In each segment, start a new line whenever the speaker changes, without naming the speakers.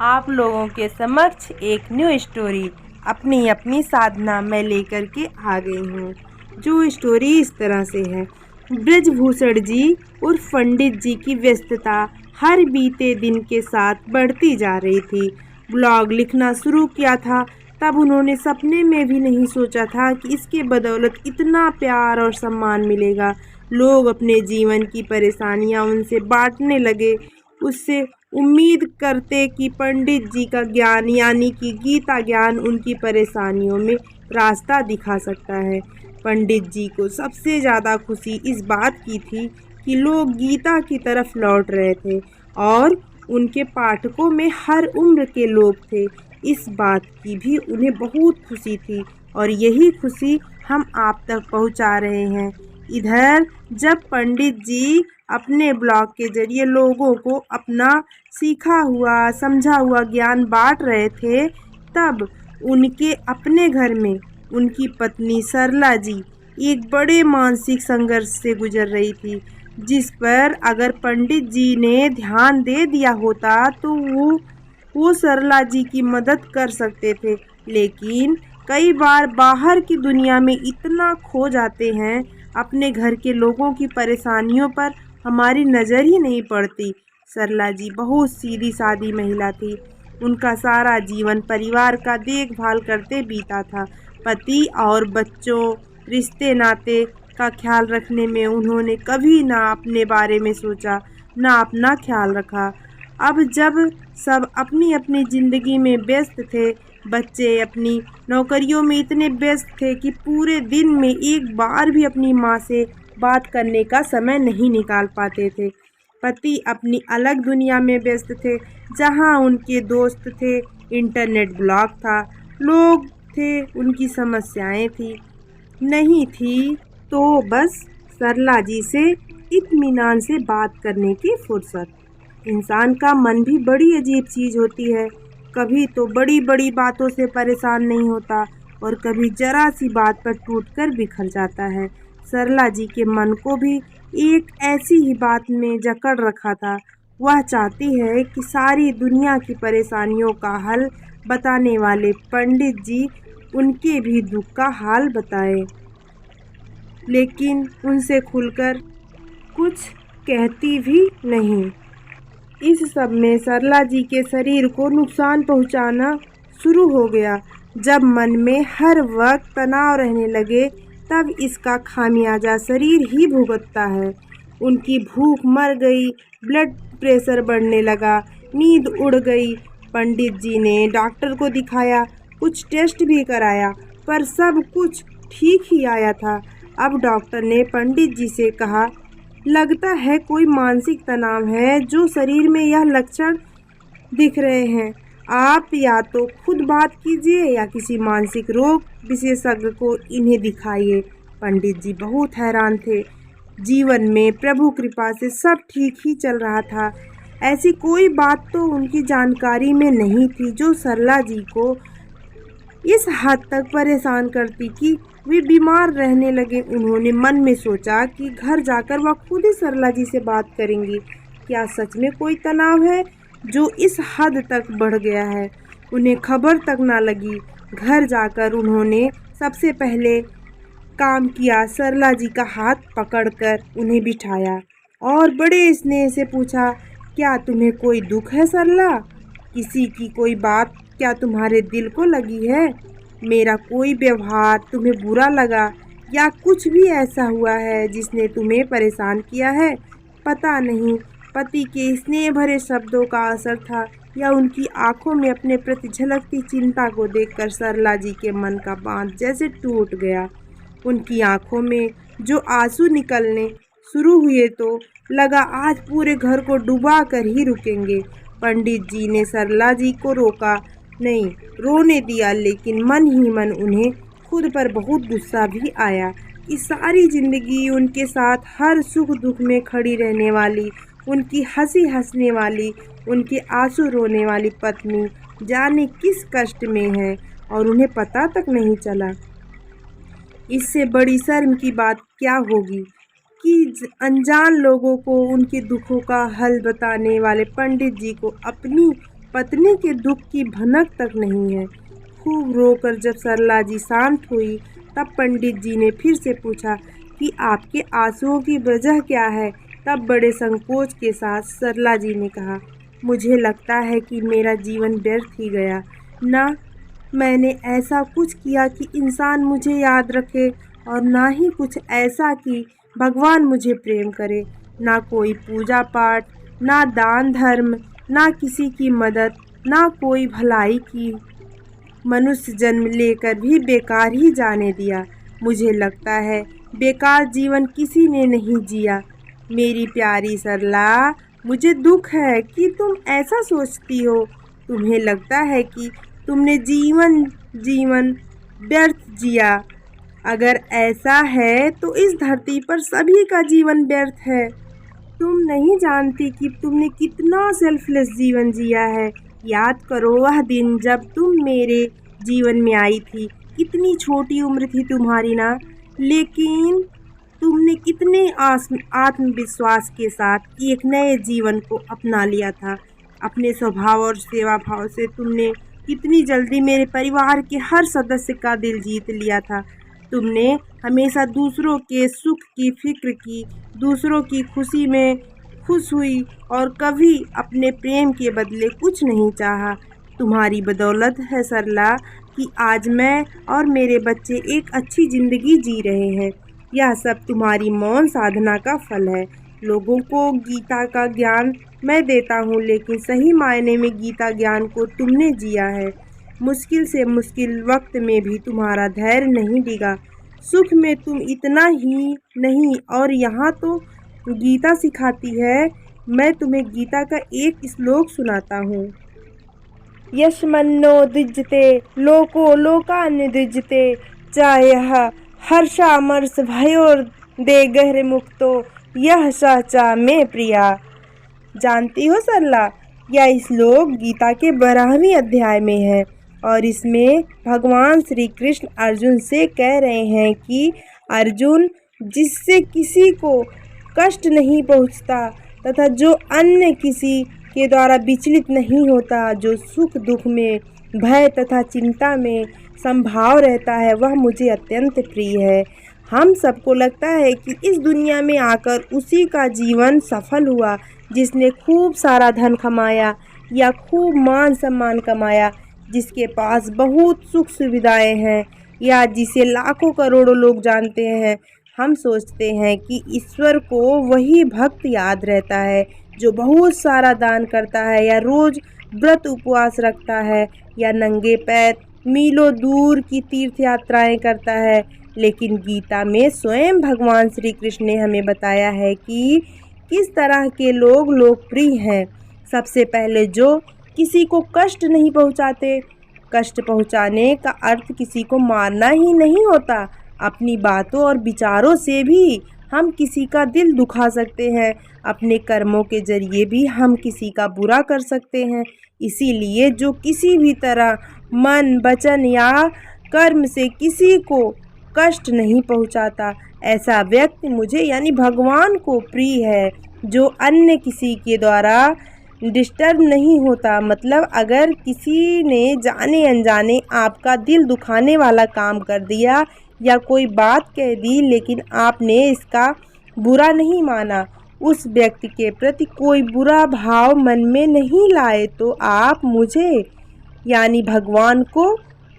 आप लोगों के समक्ष एक न्यू स्टोरी अपनी अपनी साधना में लेकर के आ गई हूँ। जो स्टोरी इस तरह से है। ब्रजभूषण जी और पंडित जी की व्यस्तता हर बीते दिन के साथ बढ़ती जा रही थी। ब्लॉग लिखना शुरू किया था तब उन्होंने सपने में भी नहीं सोचा था कि इसके बदौलत इतना प्यार और सम्मान मिलेगा। लोग अपने जीवन की परेशानियां उनसे बांटने लगे, उससे उम्मीद करते कि पंडित जी का ज्ञान यानी कि गीता ज्ञान उनकी परेशानियों में रास्ता दिखा सकता है। पंडित जी को सबसे ज़्यादा खुशी इस बात की थी कि लोग गीता की तरफ लौट रहे थे और उनके पाठकों में हर उम्र के लोग थे। इस बात की भी उन्हें बहुत खुशी थी और यही खुशी हम आप तक पहुंचा रहे हैं। इधर जब पंडित जी अपने ब्लॉग के जरिए लोगों को अपना सीखा हुआ समझा हुआ ज्ञान बांट रहे थे, तब उनके अपने घर में उनकी पत्नी सरला जी एक बड़े मानसिक संघर्ष से गुजर रही थी, जिस पर अगर पंडित जी ने ध्यान दे दिया होता तो वो सरला जी की मदद कर सकते थे। लेकिन कई बार बाहर की दुनिया में इतना खो जाते हैं, अपने घर के लोगों की परेशानियों पर हमारी नज़र ही नहीं पड़ती। सरला जी बहुत सीधी सादी महिला थी। उनका सारा जीवन परिवार का देखभाल करते बीता था। पति और बच्चों, रिश्ते नाते का ख्याल रखने में उन्होंने कभी ना अपने बारे में सोचा, ना अपना ख्याल रखा। अब जब सब अपनी अपनी ज़िंदगी में व्यस्त थे, बच्चे अपनी नौकरियों में इतने व्यस्त थे कि पूरे दिन में एक बार भी अपनी माँ से बात करने का समय नहीं निकाल पाते थे। पति अपनी अलग दुनिया में व्यस्त थे, जहाँ उनके दोस्त थे, इंटरनेट ब्लॉक था, लोग थे, उनकी समस्याएं थी, नहीं थी तो बस सरला जी से इत्मीनान से बात करने की फुर्सत। इंसान का मन भी बड़ी अजीब चीज़ होती है। कभी तो बड़ी बड़ी बातों से परेशान नहीं होता और कभी जरा सी बात पर टूटकर बिखर जाता है। सरला जी के मन को भी एक ऐसी ही बात में जकड़ रखा था। वह चाहती है कि सारी दुनिया की परेशानियों का हल बताने वाले पंडित जी उनके भी दुख का हाल बताए, लेकिन उनसे खुलकर कुछ कहती भी नहीं। इस सब में सरला जी के शरीर को नुकसान पहुंचाना शुरू हो गया। जब मन में हर वक्त तनाव रहने लगे, तब इसका खामियाजा शरीर ही भुगतता है। उनकी भूख मर गई, ब्लड प्रेशर बढ़ने लगा, नींद उड़ गई। पंडित जी ने डॉक्टर को दिखाया, कुछ टेस्ट भी कराया, पर सब कुछ ठीक ही आया था। अब डॉक्टर ने पंडित जी से कहा, लगता है कोई मानसिक तनाव है जो शरीर में यह लक्षण दिख रहे हैं। आप या तो खुद बात कीजिए या किसी मानसिक रोग विशेषज्ञ को इन्हें दिखाइए। पंडित जी बहुत हैरान थे। जीवन में प्रभु कृपा से सब ठीक ही चल रहा था। ऐसी कोई बात तो उनकी जानकारी में नहीं थी जो सरला जी को इस हद तक परेशान करती कि वे बीमार रहने लगे। उन्होंने मन में सोचा कि घर जाकर वह खुद ही सरला जी से बात करेंगी। क्या सच में कोई तनाव है जो इस हद तक बढ़ गया है? उन्हें खबर तक ना लगी। घर जाकर उन्होंने सबसे पहले काम किया, सरला जी का हाथ पकड़कर उन्हें बिठाया और बड़े स्नेह से पूछा, क्या तुम्हें कोई दुख है सरला? किसी की कोई बात क्या तुम्हारे दिल को लगी है? मेरा कोई व्यवहार तुम्हें बुरा लगा या कुछ भी ऐसा हुआ है जिसने तुम्हें परेशान किया है? पता नहीं पति के स्नेह भरे शब्दों का असर था या उनकी आंखों में अपने प्रति झलकती चिंता को देखकर सरला जी के मन का बांध जैसे टूट गया। उनकी आंखों में जो आंसू निकलने शुरू हुए तो लगा आज पूरे घर को डुबा कर ही रुकेंगे। पंडित जी ने सरला जी को रोका नहीं, रोने दिया, लेकिन मन ही मन उन्हें खुद पर बहुत गुस्सा भी आया कि सारी जिंदगी उनके साथ हर सुख दुख में खड़ी रहने वाली, उनकी हंसी हंसने वाली, उनके आंसू रोने वाली पत्नी जाने किस कष्ट में है और उन्हें पता तक नहीं चला। इससे बड़ी शर्म की बात क्या होगी कि अनजान लोगों को उनके दुखों का हल बताने वाले पंडित जी को अपनी पत्नी के दुख की भनक तक नहीं है। खूब रोकर जब सरला जी शांत हुई तब पंडित जी ने फिर से पूछा कि आपके आंसुओं की वजह क्या है। तब बड़े संकोच के साथ सरला जी ने कहा, मुझे लगता है कि मेरा जीवन व्यर्थ ही गया। ना मैंने ऐसा कुछ किया कि इंसान मुझे याद रखे और ना ही कुछ ऐसा कि भगवान मुझे प्रेम करे। ना कोई पूजा पाठ, ना दान धर्म, ना किसी की मदद, ना कोई भलाई की। मनुष्य जन्म लेकर भी बेकार ही जाने दिया। मुझे लगता है बेकार जीवन किसी ने नहीं जिया। मेरी प्यारी सरला, मुझे दुख है कि तुम ऐसा सोचती हो। तुम्हें लगता है कि तुमने जीवन जीवन व्यर्थ जिया। अगर ऐसा है तो इस धरती पर सभी का जीवन व्यर्थ है। तुम नहीं जानती कि तुमने कितना सेल्फलेस जीवन जिया है। याद करो वह दिन जब तुम मेरे जीवन में आई थी। कितनी छोटी उम्र थी तुम्हारी ना, लेकिन तुमने कितने आत्मविश्वास के साथ एक नए जीवन को अपना लिया था। अपने स्वभाव और सेवा भाव से तुमने कितनी जल्दी मेरे परिवार के हर सदस्य का दिल जीत लिया था। तुमने हमेशा दूसरों के सुख की फिक्र की, दूसरों की खुशी में खुश हुई और कभी अपने प्रेम के बदले कुछ नहीं चाहा। तुम्हारी बदौलत है सरला कि आज मैं और मेरे बच्चे एक अच्छी ज़िंदगी जी रहे हैं। यह सब तुम्हारी मौन साधना का फल है। लोगों को गीता का ज्ञान मैं देता हूँ, लेकिन सही मायने में गीता ज्ञान को तुमने जिया है। मुश्किल से मुश्किल वक्त में भी तुम्हारा धैर्य नहीं डिगा। सुख में तुम इतना ही नहीं और यहाँ तो गीता सिखाती है। मैं तुम्हें गीता का एक श्लोक सुनाता हूँ। यस्मन्नो द्विजते लोको लोकान्यद्विजते चायः हर्षामर्ष भयोर दे गहरे मुक्तो यह साचा में प्रिया। जानती हो सरला, यह श्लोक गीता के 12वें अध्याय में है और इसमें भगवान श्री कृष्ण अर्जुन से कह रहे हैं कि अर्जुन, जिससे किसी को कष्ट नहीं पहुंचता तथा जो अन्य किसी के द्वारा विचलित नहीं होता, जो सुख दुख में, भय तथा चिंता में संभाव रहता है, वह मुझे अत्यंत प्रिय है। हम सबको लगता है कि इस दुनिया में आकर उसी का जीवन सफल हुआ जिसने खूब सारा धन कमाया या खूब मान सम्मान कमाया, जिसके पास बहुत सुख सुविधाएं हैं या जिसे लाखों करोड़ों लोग जानते हैं। हम सोचते हैं कि ईश्वर को वही भक्त याद रहता है जो बहुत सारा दान करता है या रोज़ व्रत उपवास रखता है या नंगे पैर मीलों दूर की तीर्थ यात्राएं करता है। लेकिन गीता में स्वयं भगवान श्री कृष्ण ने हमें बताया है कि किस तरह के लोग लोकप्रिय हैं। सबसे पहले जो किसी को कष्ट नहीं पहुंचाते। कष्ट पहुंचाने का अर्थ किसी को मारना ही नहीं होता। अपनी बातों और विचारों से भी हम किसी का दिल दुखा सकते हैं। अपने कर्मों के जरिए भी हम किसी का बुरा कर सकते हैं। इसीलिए जो किसी भी तरह मन, वचन या कर्म से किसी को कष्ट नहीं पहुंचाता, ऐसा व्यक्ति मुझे यानी भगवान को प्रिय है। जो अन्य किसी के द्वारा डिस्टर्ब नहीं होता। मतलब अगर किसी ने जाने अनजाने आपका दिल दुखाने वाला काम कर दिया या कोई बात कह दी, लेकिन आपने इसका बुरा नहीं माना, उस व्यक्ति के प्रति कोई बुरा भाव मन में नहीं लाए, तो आप मुझे यानी भगवान को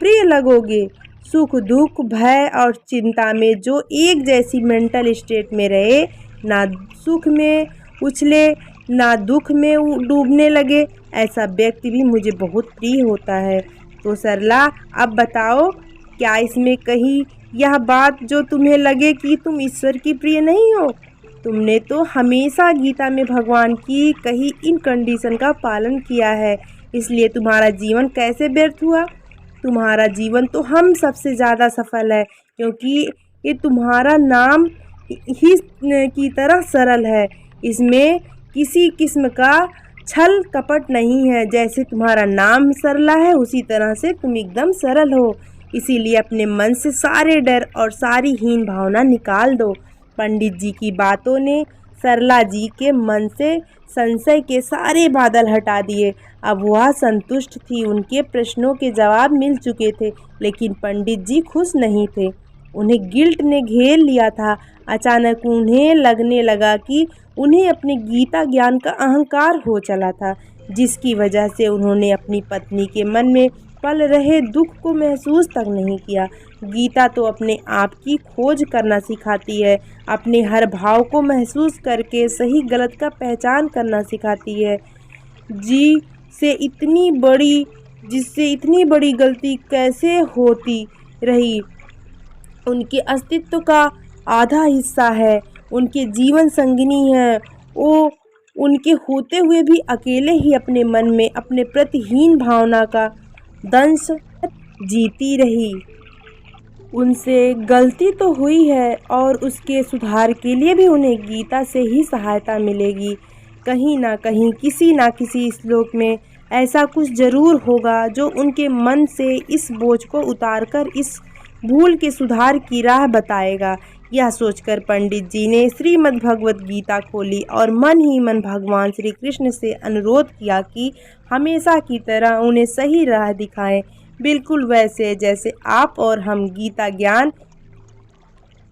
प्रिय लगोगे। सुख दुख, भय और चिंता में जो एक जैसी मेंटल स्टेट में रहे, ना सुख में उछले ना दुख में डूबने लगे, ऐसा व्यक्ति भी मुझे बहुत प्रिय होता है। तो सरला, अब बताओ, क्या इसमें कहीं यह बात जो तुम्हें लगे कि तुम ईश्वर की प्रिय नहीं हो? तुमने तो हमेशा गीता में भगवान की कही इन कंडीशन का पालन किया है, इसलिए तुम्हारा जीवन कैसे व्यर्थ हुआ? तुम्हारा जीवन तो हम सबसे ज़्यादा सफल है, क्योंकि ये तुम्हारा नाम ही की तरह सरल है। इसमें किसी किस्म का छल कपट नहीं है। जैसे तुम्हारा नाम सरला है, उसी तरह से तुम एकदम सरल हो। इसीलिए अपने मन से सारे डर और सारी हीन भावना निकाल दो। पंडित जी की बातों ने सरला जी के मन से संशय के सारे बादल हटा दिए। अब वह संतुष्ट थी, उनके प्रश्नों के जवाब मिल चुके थे, लेकिन पंडित जी खुश नहीं थे। उन्हें गिल्ट ने घेर लिया था। अचानक उन्हें लगने लगा कि उन्हें अपने गीता ज्ञान का अहंकार हो चला था, जिसकी वजह से उन्होंने अपनी पत्नी के मन में पल रहे दुख को महसूस तक नहीं किया। गीता तो अपने आप की खोज करना सिखाती है, अपने हर भाव को महसूस करके सही गलत का पहचान करना सिखाती है। जी से जिससे इतनी बड़ी गलती कैसे होती रही, उनके अस्तित्व का आधा हिस्सा है, उनके जीवन संगिनी है। वो उनके होते हुए भी अकेले ही अपने मन में अपने प्रतिहीन भावना का दंश जीती रही। उनसे गलती तो हुई है और उसके सुधार के लिए भी उन्हें गीता से ही सहायता मिलेगी। कहीं ना कहीं किसी ना किसी श्लोक में ऐसा कुछ जरूर होगा जो उनके मन से इस बोझ को उतारकर इस भूल के सुधार की राह बताएगा। यह सोचकर पंडित जी ने श्रीमद् भगवत गीता खोली और मन ही मन भगवान श्री कृष्ण से अनुरोध किया कि हमेशा की तरह उन्हें सही राह दिखाएं, बिल्कुल वैसे जैसे आप और हम गीता ज्ञान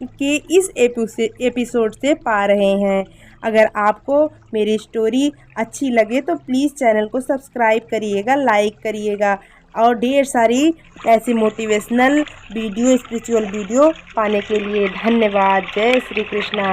के इस एपिसोड से पा रहे हैं। अगर आपको मेरी स्टोरी अच्छी लगे तो प्लीज़ चैनल को सब्सक्राइब करिएगा, लाइक करिएगा और ढेर सारी ऐसी मोटिवेशनल वीडियो, स्पिरिचुअल वीडियो पाने के लिए धन्यवाद। जय श्री कृष्णा।